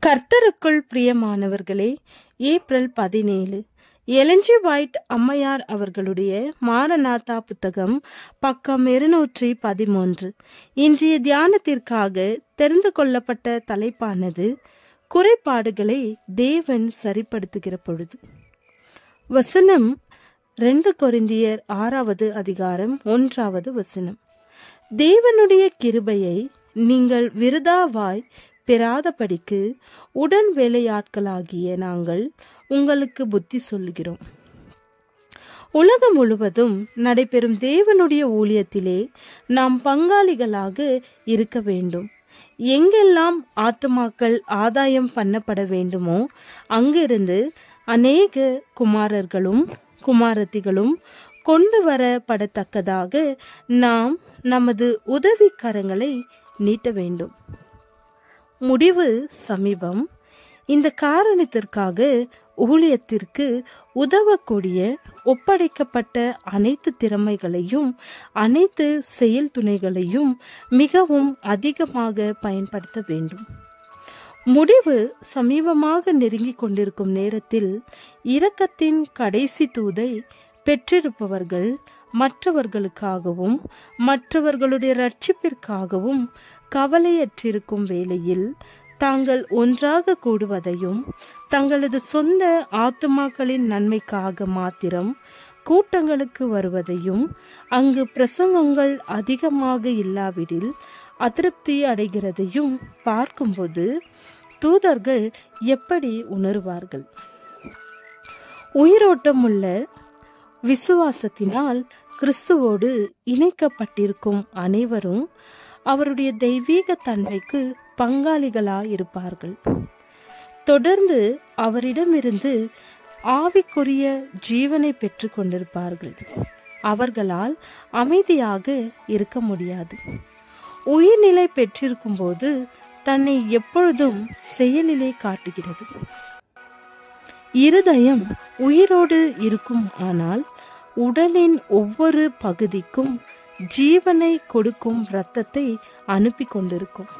கர்த்தருக்குள் பிரியமானவர்களே, April 17 Elon G white அம்மையார் அவர்களுடைய மாரநாதா புத்தகம், பக்கம் 213. இன்றைய தியானத்திற்காக தெரிந்து கொள்ளப்பட்ட தலைப்பானது குறைபாடுகளை தேவன் சரிப்படுத்துகிற பொழுது. வசனம் 2 கொரிந்தியர் 6வது அதிகாரம் 1வது வசனம். தேவனுடைய கிருபையை நீங்கள் விருதாவாய் பெறாதபடிக்கு உடன் வேலையாட்களாகிய நாங்கள் உங்களுக்கு புத்தி சொல்லுகிறோம். உலகம் முழுவதும் நடைபெறும் தேவனுடைய ஊழியத்திலே நாம் பங்காளிகளாக இருக்க வேண்டும். எங்கெல்லாம் ஆத்துமாக்கள் ஆதாயம் பண்ணப்பட வேண்டுமோ அங்கிருந்து அநேக குமாரர்களும் குமாரத்திகளும் கொண்டு வரப்படத்தக்கதாக நாம் நமது உதவிக்கரங்களை நீட்ட வேண்டும். முடிவு சமீபம். இந்த காரணத்திற்காக ஊழியத்திற்கு உதவக்கூடிய ஒப்படைக்கப்பட்ட அனைத்து திறமைகளையும் அனைத்து செயல் துணைகளையும் மிகவும் அதிகமாக பயன்படுத்த வேண்டும். முடிவு சமீபமாக நெருங்கிக் கொண்டிருக்கும் நேரத்தில் இரக்கத்தின் கடைசி தூதை பெற்றிருப்பவர்கள் மற்றவர்களுக்காகவும் மற்றவர்களுடைய ரட்சிப்பிற்காகவும் கவலையற்றிருக்கும் வேளையில் தாங்கள் ஒன்றாக கூடுவதையும் தங்களது சொந்த ஆத்துமாக்களின் நன்மைக்காக மாத்திரம் கூட்டங்களுக்கு வருவதையும் அங்கு பிரசங்கங்கள் அதிகமாக இல்லாவிடில் அதிருப்தி அடைகிறதையும் பார்க்கும்போது தூதர்கள் எப்படி உணர்வார்கள்? உயிரோட்டம் உள்ள விசுவாசத்தினால் கிறிஸ்துவோடு இணைக்கப்பட்டிருக்கும் அனைவரும் அவருடைய தெய்வீக தன்மைக்கு பங்காளிகளாயிருப்பார்கள். தொடர்ந்து அவரிடமிருந்து ஆவிக்குரிய ஜீவனை பெற்று கொண்டிருப்பார்கள். அவர்களால் அமைதியாக இருக்க முடியாது. உயிர்நிலை பெற்றிருக்கும் போது தன்னை எப்பொழுதும் செயலிலே காட்டுகிறது. இருதயம் உயிரோடு இருக்கும், ஆனால் உடலின் ஒவ்வொரு பகுதிக்கும் ஜீவனை கொடுக்கும் இரத்தத்தை அனுப்பி கொண்டிருக்கும்.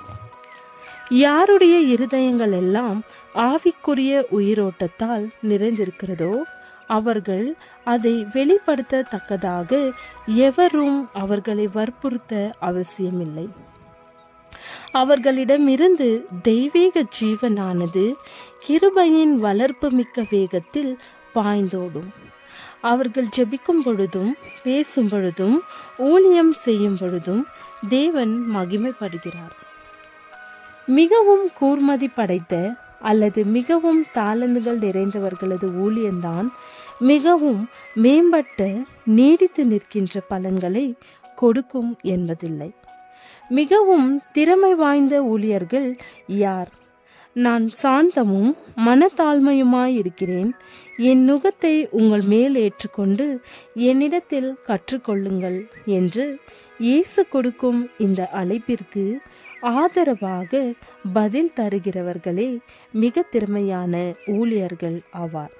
யாருடைய இருதயங்கள் எல்லாம் ஆவிக்குரிய உயிரோட்டத்தால் நிறைந்திருக்கிறதோ அவர்கள் அதை வெளிப்படுத்தத்தக்கதாக எவரும் அவர்களை வற்புறுத்த அவசியமில்லை. அவர்களிடமிருந்து தெய்வீக ஜீவனானது கிருபையின் வளர்ப்பு மிக்க வேகத்தில் பாய்ந்தோடும். அவர்கள் ஜெபிக்கும் பொழுதும் பேசும் பொழுதும் ஊழியம் செய்யும் பொழுதும் தேவன் மகிமைப்படுகிறார். மிகவும் கூர்மதி படைத்த அல்லது மிகவும் தாளந்துகள் நிறைந்தவர்களது ஊழியம்தான் மிகவும் மேம்பட்ட நீடித்து நிற்கின்ற பலன்களை கொடுக்கும் என்பதில்லை. மிகவும் திறமை வாய்ந்த ஊழியர்கள் யார்? நான் சாந்தமும் மனத்தாழ்மையுமாயிருக்கிறேன், என் நுகத்தை உங்கள் மேல் ஏற்றுக்கொண்டு என்னிடத்தில் கற்றுக்கொள்ளுங்கள் என்று இயேசு கொடுக்கும் இந்த அழைப்பிற்கு ஆதரவாக பதில் தருகிறவர்களே மிக திறமையான ஊழியர்கள் ஆவார்.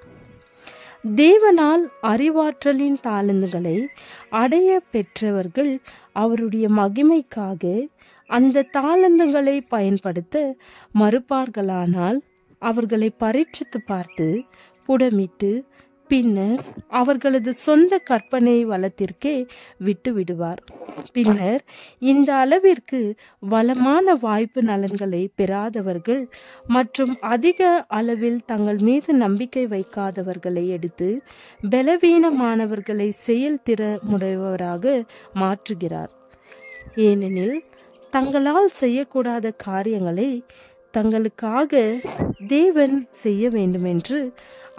தேவனால் அறிவாற்றலின் தாளந்துகளை அடைய பெற்றவர்கள் அவருடைய மகிமைக்காக அந்த தாளந்துகளை பயன்படுத்த மறுப்பார்களானால் அவர்களை பரீட்சித்து பார்த்து புடமிட்டு பின்னர் அவர்களது சொந்த கற்பனை வளத்திற்கே விட்டு விடுவார். பின்னர் இந்த அளவிற்கு வளமான வாய்ப்பு நலன்களை பெறாதவர்கள் மற்றும் அதிக அளவில் தங்கள் மீது நம்பிக்கை வைக்காதவர்களை எடுத்து பலவீனமானவர்களை செயல்திறமுடையவராக மாற்றுகிறார். ஏனெனில் தங்களால் செய்யக்கூடாத காரியங்களை தங்களுக்காக தேவன் செய்ய வேண்டும் என்று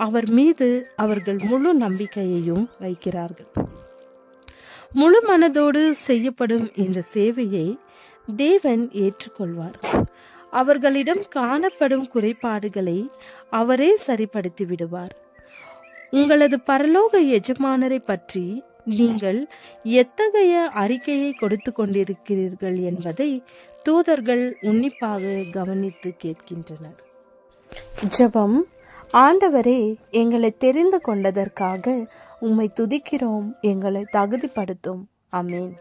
அவர் மீது அவர்கள் முழு நம்பிக்கையையும் வைக்கிறார்கள். முழு மனதோடு செய்யப்படும் இந்த சேவையை தேவன் ஏற்றுக்கொள்வார். அவர்களிடம் காணப்படும் குறைபாடுகளை அவரே சரிப்படுத்தி விடுவார். உங்களது பரலோக எஜமானரை பற்றி நீங்கள் எத்தகைய அறிக்கையை கொடுத்து கொண்டிருக்கிறீர்கள் என்பதை தூதர்கள் உன்னிப்பாக கவனித்து கேட்கின்றனர். ஜெபம். ஆண்டவரே, எங்களை தெரிந்து கொண்டதற்காக உம்மை துதிக்கிறோம். எங்களை தகுதிப்படுத்தும். ஆமென்.